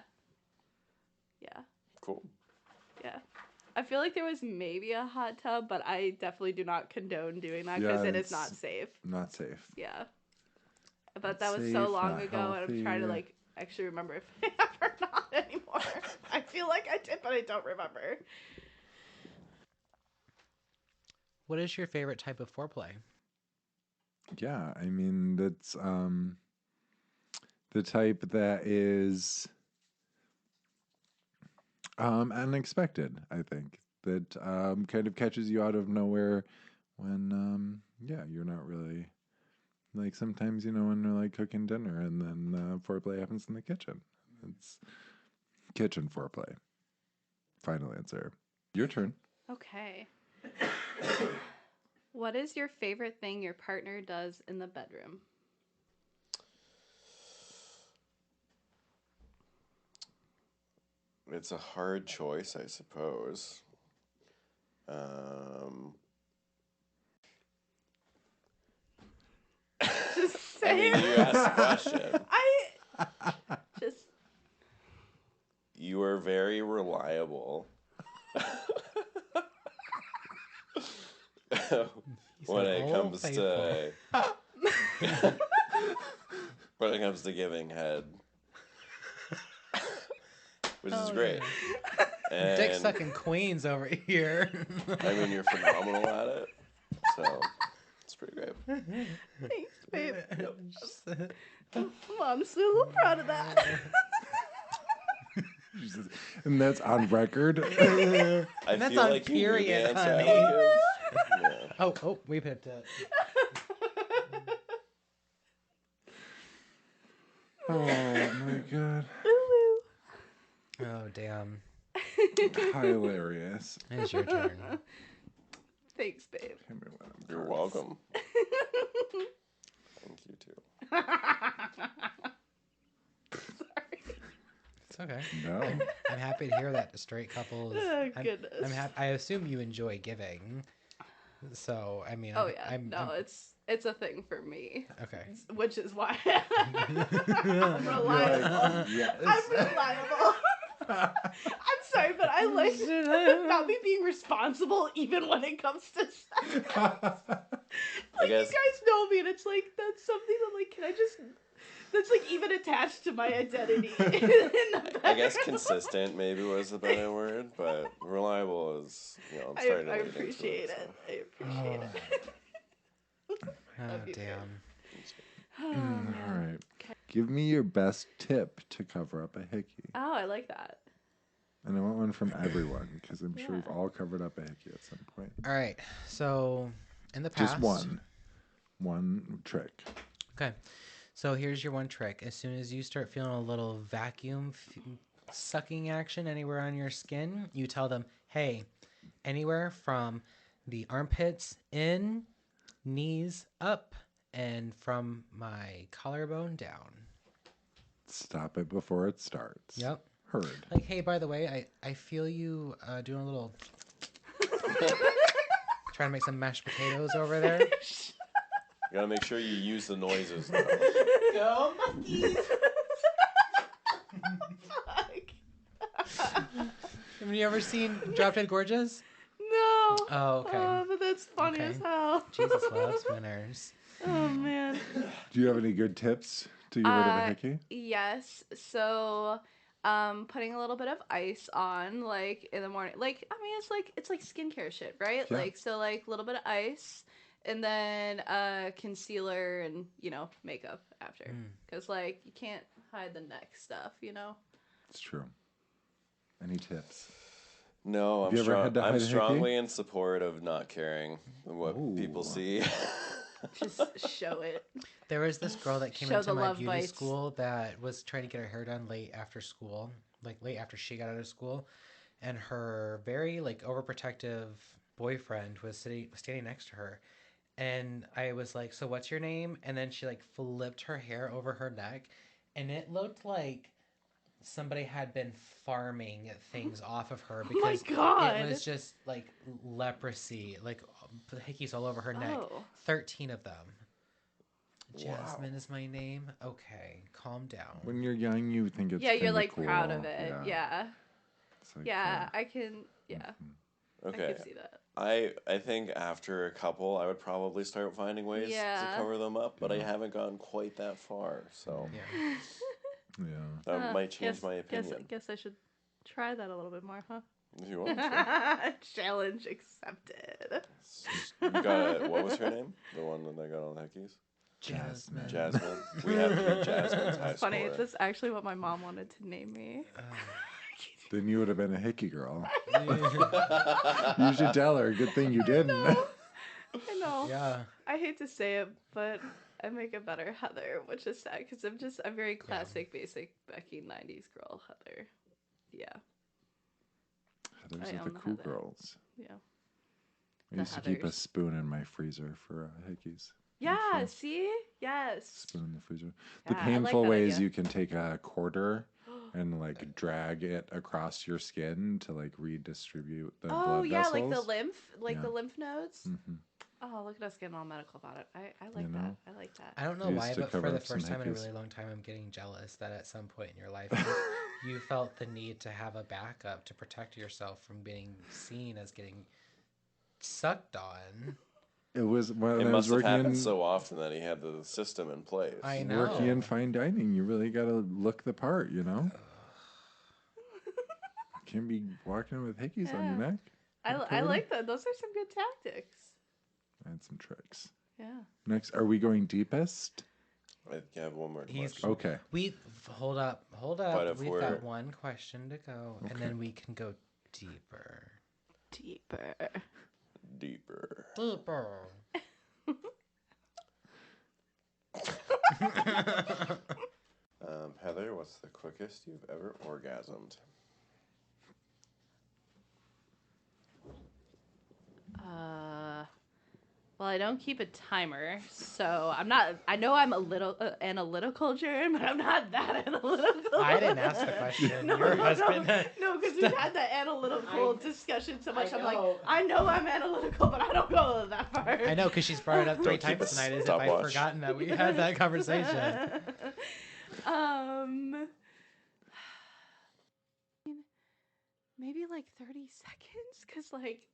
Yeah. Cool. Yeah. I feel like there was maybe a hot tub, but I definitely do not condone doing that because Yeah, it is it's- not safe. Not safe. Yeah. But that was Safe, so long not ago, and I'm trying to healthy. like actually remember if I have or not anymore. I feel like I did, but I don't remember. What is your favorite type of foreplay? Yeah, I mean that's the type that is unexpected. I think that kind of catches you out of nowhere when you're not really like sometimes when they're like cooking dinner and then foreplay happens in the kitchen. It's kitchen foreplay. Final answer. Your turn. Okay. What is your favorite thing your partner does in the bedroom? It's a hard choice, I suppose. Just I say mean, it. you asked the question. I just You are very reliable. when said, it "Oh, comes to when it comes to giving head, which is great. And Dick sucking queens over here. I mean, you're phenomenal at it, so it's pretty great. thanks, babe. I'm so proud of that. Jesus. And that's on record. I that's feel on like you knew the period, answer I honey. would give. Yeah. Oh, we picked it. Oh my god. Oh, damn. Hilarious. It's your turn. Thanks, babe. You're welcome. Thank you too. It's okay. No. I'm happy to hear that straight couples. Oh, goodness. I'm happy. I assume you enjoy giving. So, I mean, Oh yeah, I'm it's a thing for me, okay. which is why I'm reliable. Yes. I'm reliable. I'm sorry, but I like not me being responsible even when it comes to sex. Like guess- you guys know me, and it's like that's something that like can I just that's like even attached to my identity. I guess consistent maybe was the better word, but reliable is, I'm starting to I lean into appreciate so. it. I appreciate it. Oh, Love you, damn. Oh, All man. right. Give me your best tip to cover up a hickey. Oh, I like that. And I want one from everyone because I'm sure we've Yeah. all covered up a hickey at some point. All right. So in the past, Just one. One trick. Okay. So here's your one trick. As soon as you start feeling a little vacuum sucking action anywhere on your skin, you tell them, "Hey, anywhere from the armpits in, knees up, and from my collarbone down." Stop it before it starts. Yep. Heard. Like, hey, by the way, I feel you doing a little trying to make some mashed potatoes over there. You gotta make sure you use the noises, though. Go monkeys! Have you ever seen Drop Dead Gorgeous? No. Oh, okay. But that's funny Okay. as hell. Jesus loves winners. Oh, man. Do you have any good tips to get rid of a hickey? Yes. So, putting a little bit of ice on, like, in the morning. Like, I mean, it's like skincare shit, right? Yeah. Like, so, like, a little bit of ice, and then concealer and, makeup after. Because, like, you can't hide the neck stuff, It's true. Any tips? No, Have you ever had to hide I'm a hickey? strongly in support of not caring what Ooh. people see. Just show it. There was this girl that came Show into the my love beauty bites. school that was trying to get her hair done late after school, like late after she got out of school, and her very like overprotective boyfriend was standing next to her, and I was like, "So what's your name?" And then she like flipped her hair over her neck, and it looked like somebody had been farming things off of her my because God. it was just like leprosy, like hickeys all over her neck. Oh. 13 of them. Wow. Jasmine is my name. Okay, calm down. When you're young, you think it's Yeah, you're kinda like cool. proud of it. Yeah. It's like, Yeah, I can. Yeah, I Okay. can see that. I think after a couple, I would probably start finding ways to Yeah. cover them up, but I haven't gone quite that far, so Yeah. yeah. that might change my opinion. Guess I should try that a little bit more, huh? If you want to. Challenge accepted. You got what was her name? The one that I got on the hickeys? Jasmine. Jasmine. We have to beat Jasmine's high It's funny. score. That's actually what my mom wanted to name me. Then you would have been a hickey girl. You should tell her. Good thing you didn't. I know. Yeah. I hate to say it, but I make a better Heather, which is sad because I'm just a very classic, basic Becky 90s girl, Heather. Yeah. Those I are the own the cool Heather. girls. Yeah. I The used to keep a Heathers. spoon in my freezer for hickeys. Yeah, Sure. see? Yes. Spoon in the freezer. The Yeah, I like painful that way is idea. you can take a quarter and like drag it across your skin to like redistribute the Oh, blood yeah, vessels. like the Yeah. the lymph nodes. Mhm. Oh, look at us getting all medical about it. I like You that. know? I like that. I don't know I used why, to but cover for the up some first time in a hickeys. really long time, I'm getting jealous that at some point in your life you felt the need to have a backup to protect yourself from being seen as getting sucked on. It was when It I was must have working happened in so often that he had the system in place. I know. working in fine dining. You really got to look the part, you know. Can't be walking with hickeys on your Yeah. neck. I covered like that. Those are some good tactics. I had some tricks. Yeah. Next, are we going deepest? I have one more He's- question. Okay. Hold up. But if We've we're- got one question to go, and Okay. then we can go deeper. Deeper. Deeper. Deeper. Heather, what's the quickest you've ever orgasmed? Well, I don't keep a timer, so I'm not. I know I'm a little analytical, Jaron, but I'm not that analytical. I didn't ask the question. Your husband. No, because we've had that analytical discussion so much. I'm like, know. I know I'm analytical, but I don't go that far. I know, because she's brought it up 3 Don't keep times a tonight as if I've stopwatch. forgotten that we had that conversation. Maybe like 30 seconds, because like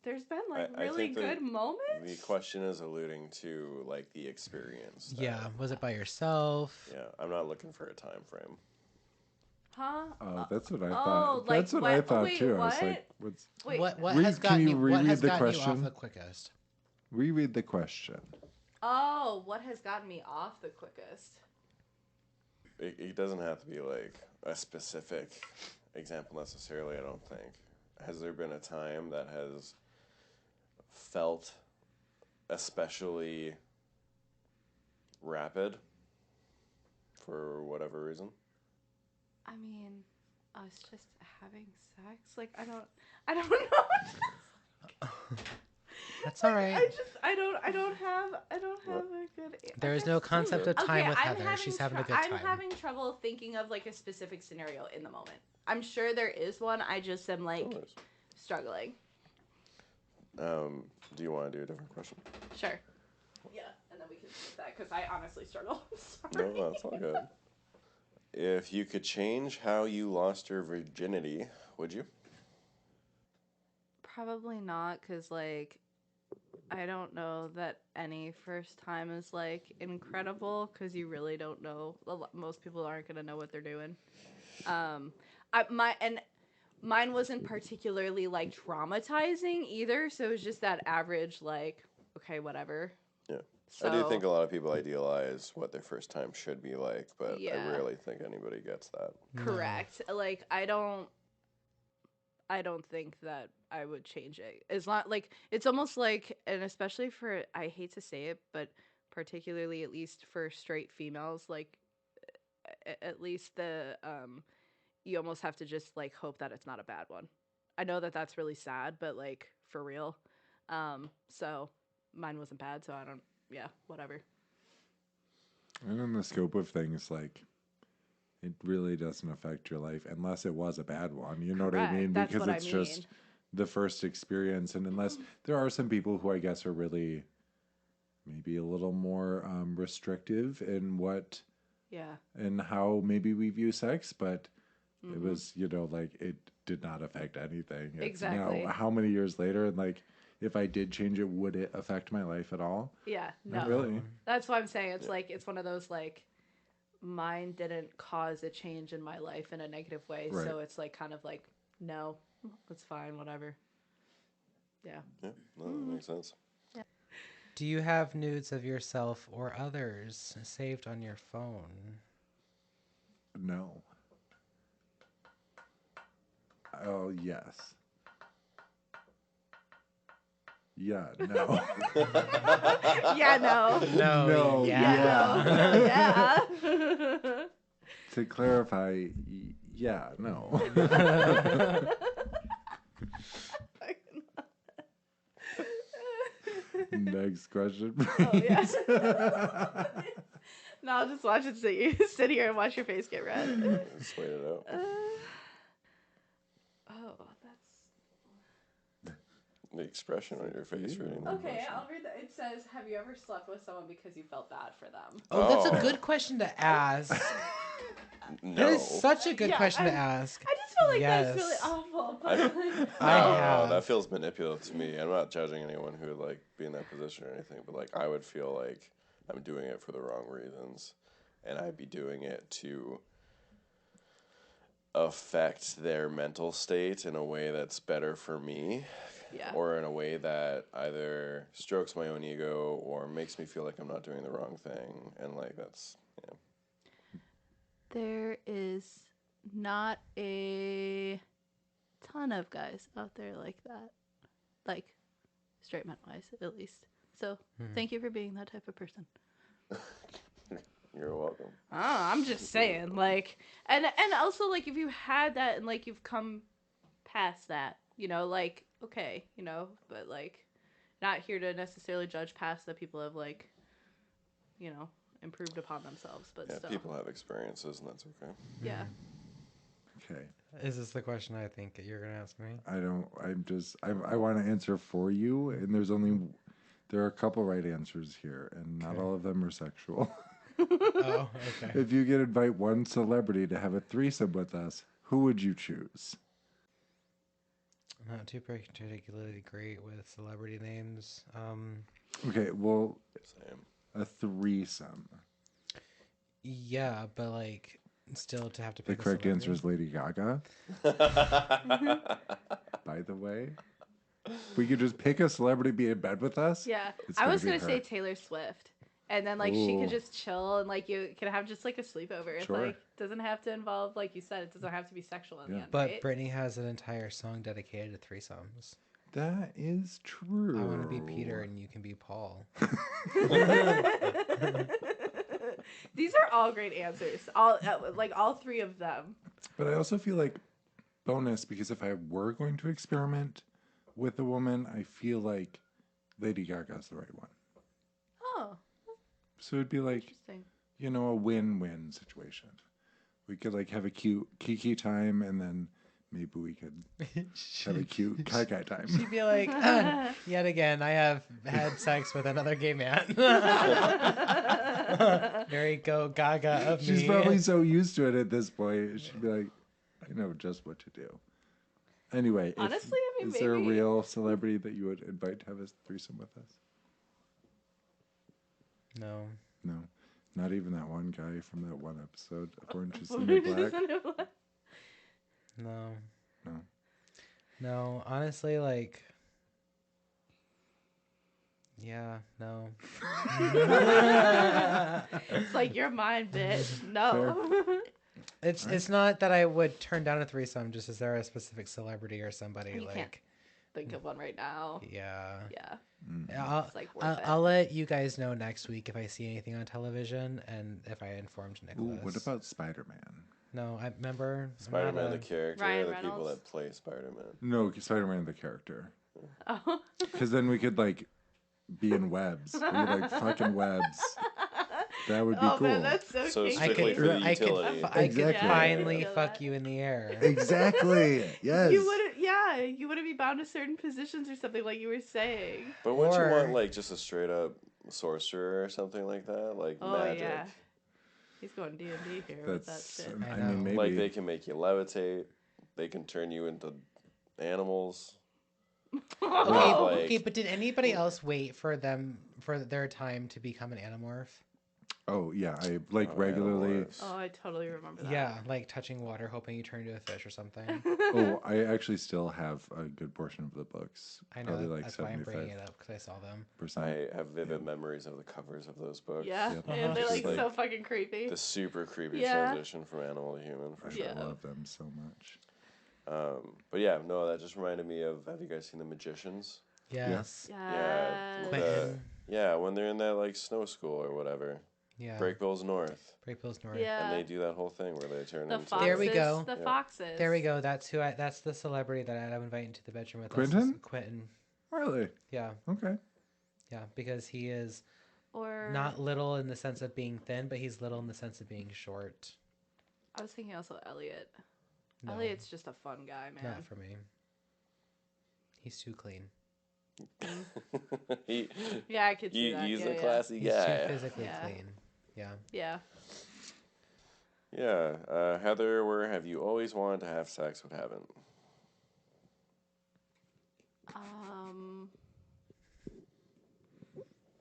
there's been like I really think the- good moments. The question is alluding to like the experience. that- Yeah, was it by yourself? Yeah, I'm not looking for a time frame. Huh? Oh, that's what I oh, thought. like That's what I what- thought wait, too. I was what? like, what's Wait, What Read- has can gotten you you? What reread has the gotten you off question? the quickest? reread the question? Oh, what has gotten me off the quickest? It doesn't have to be like a specific example necessarily, I don't think. Has there been a time that has felt especially rapid for whatever reason? I mean, us just having sex. Like I don't know. That's all right. I don't have a good. There is no concept of time with Heather. She's having a good time. I'm having trouble thinking of like a specific scenario in the moment. I'm sure there is one. I just am like struggling. Do you want to do a different question? Sure. Yeah, and then we can skip that because I honestly struggle. Sorry. No, that's all good. If you could change how you lost your virginity, would you? Probably not, because like I don't know that any first time is like incredible because you really don't know. Most people aren't gonna know what they're doing. Mine wasn't particularly like traumatizing either, so it was just that average like okay whatever. Yeah. So, I do think a lot of people idealize what their first time should be like, but Yeah. I rarely think anybody gets that. correct. Like I don't think that I would change it. It's not like it's almost like, and especially for I hate to say it, but particularly at least for straight females, like at least the you almost have to just like hope that it's not a bad one. I know that that's really sad, but like for real. So mine wasn't bad, so I don't. Yeah, whatever. And in the scope of things, like, it really doesn't affect your life unless it was a bad one. You know what I Correct. mean? That's Because what I it's just mean. the first experience. And unless there are some people who I guess are really maybe a little more restrictive in what Yeah. and how maybe we view sex, but it was, like it did not affect anything. It's Exactly. now how many years later, and like if I did change it, would it affect my life at all? Yeah. Not No. really. That's why I'm saying it's like it's one of those like mine didn't cause a change in my life in a negative way, Right. so it's like kind of like no, it's fine, whatever. Yeah. Yeah, no, that makes sense. Do you have nudes of yourself or others saved on your phone? No. Oh, yes. Yeah, no. Yeah, no. No. No, Yeah. Yeah, no. Yeah. To clarify, yeah, no. Next question, Oh, yeah. please. No, I'll just watch it sit here and watch your face get red. Just wait it out. Oh, that's The expression on your face reading the okay. question. I'll read that. It says, "Have you ever slept with someone because you felt bad for them?" Oh, that's a Oh. good question to ask. No. That is such a good Yeah, question to ask. I just feel like that's really Yes. awful. But I like, I No, have. that feels manipulative to me. I'm not judging anyone who would like be in that position or anything, but like I would feel like I'm doing it for the wrong reasons, and I'd be doing it to affect their mental state in a way that's better for me, yeah. or in a way that either strokes my own ego or makes me feel like I'm not doing the wrong thing, and like that's There is not a ton of guys out there like that. Like, straight men wise, at least. So, thank you for being that type of person. You're welcome. I'm just saying, like, and also, like, if you had that and, like, you've come past that, like, okay, but, like, not here to necessarily judge past that people have, like, improved upon themselves, but Yeah, still. people have experiences, and that's okay. Yeah. Okay. Is this the question I think that you're going to ask me? I want to answer for you, and there are a couple right answers here, and not Okay. all of them are sexual. Oh, okay. If you could invite one celebrity to have a threesome with us, who would you choose? I'm not too particularly great with celebrity names. Okay, well, Same. a threesome. Yeah, but like still to have to The pick a correct answer celebrity. is Lady Gaga, by the way. We could just pick a celebrity to be in bed with us. Yeah, It's I gonna was be gonna say her. Taylor Swift, and then like she could Ooh. just chill and like you can have just like a sleepover. It's Sure. like doesn't have to involve, like you said, it doesn't have to be sexual in the Yeah. end, But right? Brittany has an entire song dedicated to threesomes. That is true. I want to be Peter and you can be Paul. These are all great answers. All like all three of them. But I also feel like bonus because if I were going to experiment with a woman, I feel like Lady Gaga's the right one. Oh, So it'd be like, interesting. you know, a win-win situation. We could like have a cute kiki time, and then maybe we could have a cute kai time. She'd be like, yet again, I have had sex with another gay man. Very go gaga of She's me. probably so used to it at this point. She'd be like, I know just what to do. Anyway, Honestly, I mean, is there a maybe- real celebrity that you would invite to have a threesome with us? No. No, not even that one guy from that one episode of Orange is the New Black. No. No. No, honestly, like, yeah, no. It's like you're mine, bitch. No. It's not that I would turn down a threesome. Just is there a specific celebrity or somebody You like? can't think of one right now. Yeah. Yeah, I'll, it's like worth I'll, it. I'll let you guys know next week if I see anything on television and if I informed Ooh, Nicholas. what about Spider-Man? No, I remember. I'm Spider not Man, a- the character, Ryan or the people Reynolds? that play Spider Man? No, Spider-Man the character. Oh. Because then we could like be in webs. We could like fucking webs. That would be Oh cool. man, that's so So kinky. I strictly could, for the I could, utility. I could Exactly. finally Yeah. fuck you in the air. Exactly. Yes. You wouldn't, yeah, you wouldn't be bound to certain positions or something like you were saying. But wouldn't you Or- want like just a straight up sorcerer or something like that, like Oh magic? yeah, he's going D&D here with that That's. shit. I I know. mean, maybe. Like they can make you levitate. They can turn you into animals. Okay, Oh. like- okay, but did anybody else wait for their time to become an animorph? Oh yeah, I like Oh, regularly. Animorphs. Oh, I totally remember that. Yeah, like touching water, hoping you turn into a fish or something. Oh, I actually still have a good portion of the books. I know Probably like that's why I'm bringing it up because I saw them. I have vivid memories of the covers of those books. Yeah, Yep. and they're Just like, like so fucking creepy. The super creepy Yeah. transition from animal to human, for sure. Yeah. I love them so much. But yeah, no, that just reminded me of. Have you guys seen The Magicians? Yes. Yeah. Yes. Quentin. Yeah, when they're in that like snow school or whatever. Yeah. Breakville's North. Breakville's North. Yeah. And they do that whole thing where they turn The into. foxes. There we go. The Yeah. foxes. There we go. That's that's the celebrity that I'm inviting to the bedroom with us. Quentin? is Quentin. Really? Yeah. Okay. Yeah. Because he is Or not little in the sense of being thin, but he's little in the sense of being short. I was thinking also Elliot. No, Elliot's just a fun guy, man. not for me. He's too clean. he, Yeah, I could see that. he's yeah, a yeah. classy He's too guy. physically Yeah. clean. Yeah. Yeah. Yeah. Heather, where have you always wanted to have sex but haven't?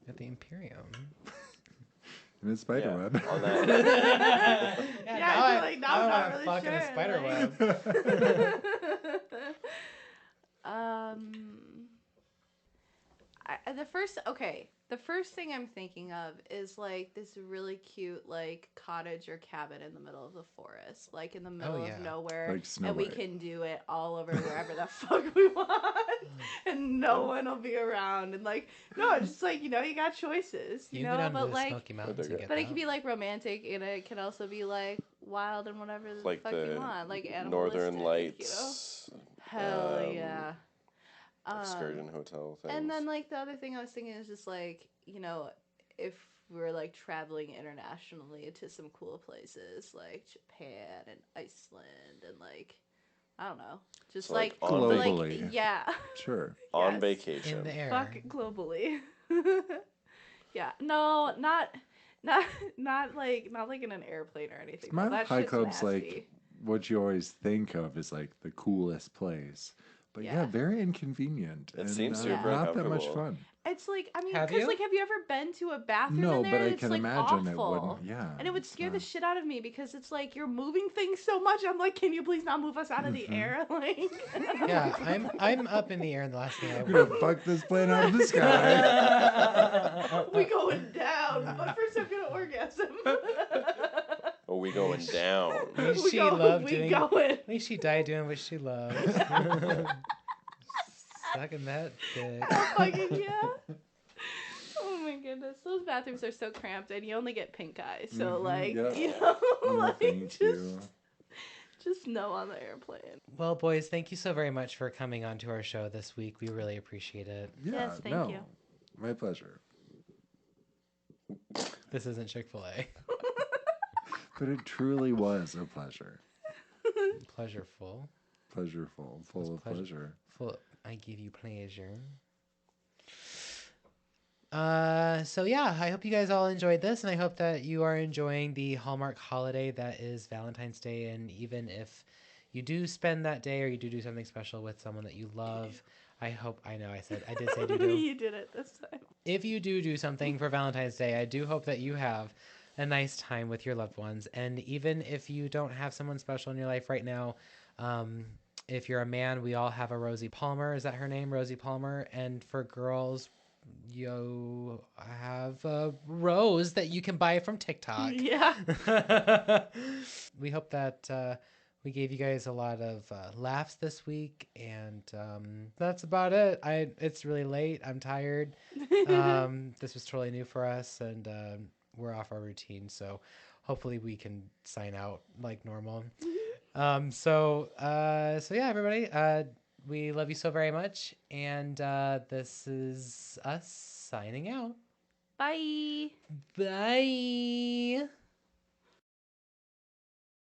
At the Imperium. In a spider Yeah, web. on that. Yeah, Yeah, I feel like now I'm not wanna really fuck in a sure, spider like- web. The first thing I'm thinking of is like this really cute like cottage or cabin in the middle of the forest, like in the middle yeah. of nowhere, Like Snow and we White. can do it all over wherever the fuck we want, and no one will be around, and like no, just like you got choices, you You know, can go down to but the like. Smoky Mountains and get But it that. can be like romantic, and it can also be like wild and whatever the Like fuck the you want, like animalistic, Northern Lights Hell um, yeah. excursion hotel thing. And then like the other thing I was thinking is just like if we were like traveling internationally to some cool places like Japan and Iceland and like I don't know, just So, like, like on Globally. like, yeah, Sure. on yes. vacation. in the air. fuck globally. Yeah, no, not like in an airplane or anything. My That high shit's club's nasty. like what you always think of is like the coolest place. But Yeah. very inconvenient. It and seems super not that much uncomfortable. fun. It's like, I mean, Have because you? like, have you ever been to a bathroom No, in there? but I It's can like imagine awful. it wouldn't. Yeah. And it would it's, scare the shit out of me because it's like you're moving things so much. I'm like, can you please not move us out of the air? Like, Yeah, I'm up in the air, and the last thing I We're gonna fuck this plane out of the sky. we going down, but first I'm gonna orgasm. Oh, we going down. At least We she going, loved we doing. going. At least she died doing what she loves. Sucking that dick. Fucking yeah. Oh my goodness, those bathrooms are so cramped, and you only get pink eye. So like, yep. you know, like Thank you. just no on the airplane. Well, boys, thank you so very much for coming on to our show this week. We really appreciate it. Yeah, Yes, thank no, you. my pleasure. This isn't Chick-fil-A. But it truly was a pleasure. Pleasureful. Pleasureful, full of pleasure. Full. I give you pleasure. So yeah, I hope you guys all enjoyed this, and I hope that you are enjoying the Hallmark holiday that is Valentine's Day. And even if you do spend that day or you do something special with someone that you love, I did say do. You did it this time. If you do something for Valentine's Day, I do hope that you have a nice time with your loved ones. And even if you don't have someone special in your life right now, if you're a man, we all have a Rosie Palmer. Is that her name? Rosie Palmer. And for girls, you have a rose that you can buy from TikTok. Yeah. We hope that we gave you guys a lot of laughs this week, and that's about it. It's really late. I'm tired. This was totally new for us, and we're off our routine, so hopefully we can sign out like normal. So yeah, everybody. We love you so very much, and this is us signing out. Bye. Bye.